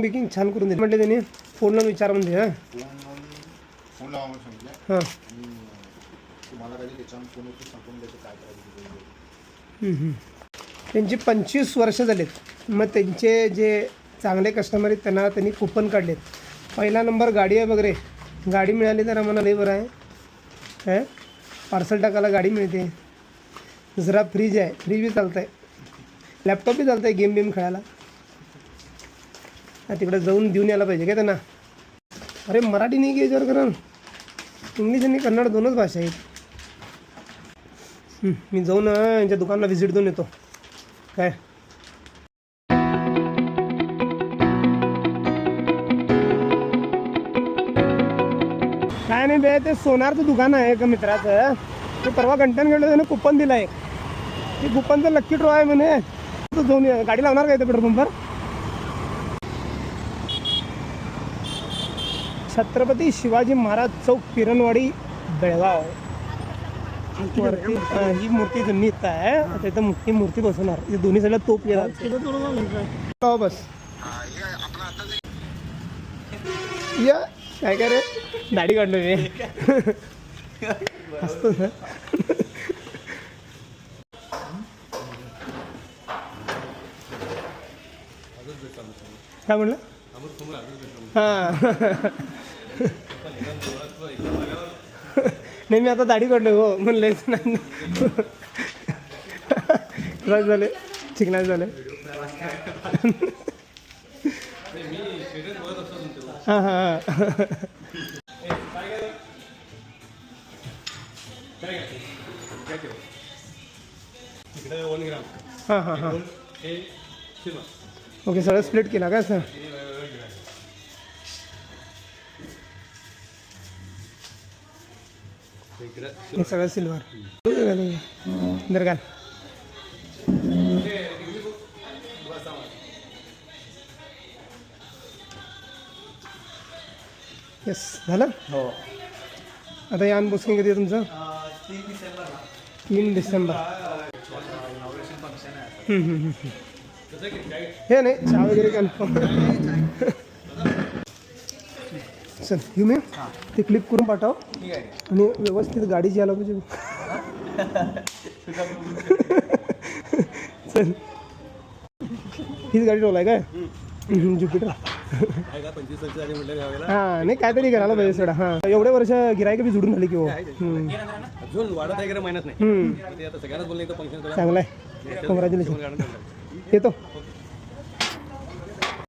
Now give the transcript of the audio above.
बिकिंग छान करून दिली म्हटले त्यांनी. फोन लावून विचार म्हणजे हां फोन लावा म्हणून सांगितलं. हां तुम्हाला काही त्याच्यावर फोन येतो सांगून द्यायचं काय करायचं. त्यांची 25 वर्ष झालेत. मग त्यांचे जे चांगले कस्टमर आहेत त्यांनी कुपन काढलेत. पहिला नंबर गाडी आहे वगैरे. गाडी मिळाली तर आम्हाला लई बरं आहे काय. पार्सल टाकायला गाडी मिळते. दुसरा फ्रीज आहे. फ्रीज बी चालतं आहे. लॅपटॉप बी चालतं आहे गेम बेम खेळायला. तिकडे जाऊन देऊन यायला पाहिजे काय त्यांना. अरे मराठी नाही घे जर कारण इंग्लिश आणि कन्नड दोनच भाषा आहेत. मी जाऊन यांच्या दुकानाला व्हिजिट देऊन येतो काय. काय नाही बे, ते सोनारचं दुकान आहे एका मित्राचं. ते परवा कंटेन गेलं त्याने कुपन दिलं आहे. ते कुपनचं लक्की ड्रॉ आहे म्हणे. तो जाऊन गाडी लावणार काय ते पेट्रोल पंपवर. छत्रपती शिवाजी महाराज चौक पिरणवाडी बेळगाव. वरती ही मूर्ती जुनी इथं आहे. आता इथं मोठी मूर्ती बसवणार. इथे दोन्ही साईडला तोप गेला बस. या काय काय रे दाढी काढलो मी असतो ना. काय म्हणलं हां नाही मी आता दाढी काढलो हो म्हणलेच नाही. त्रास झाले चिकनाच झाले. हां हां हां हां हां ओके. सगळं स्प्लिट केला का सर. हे सगळं सिल्वर दर घाल. येस झालं हो. आता या अनबॉक्सिंग कधी आहे तुमचं. 3 डिसेंबर. हे नाही चहा वगैरे कन्फर्म. चल घेऊ मी ते क्लिप करून पाठव आणि व्यवस्थित गाडी यायला पाहिजे. चल हीच गाडी ठेवलाय काय ज्युपिटर. हां नाही काहीतरी करायला पाहिजे सोडा. हां एवढे वर्ष गिरायक बी जुडून झाली की हो. चांगलं आहे. कॉंग्रॅच्युलेशन येतो.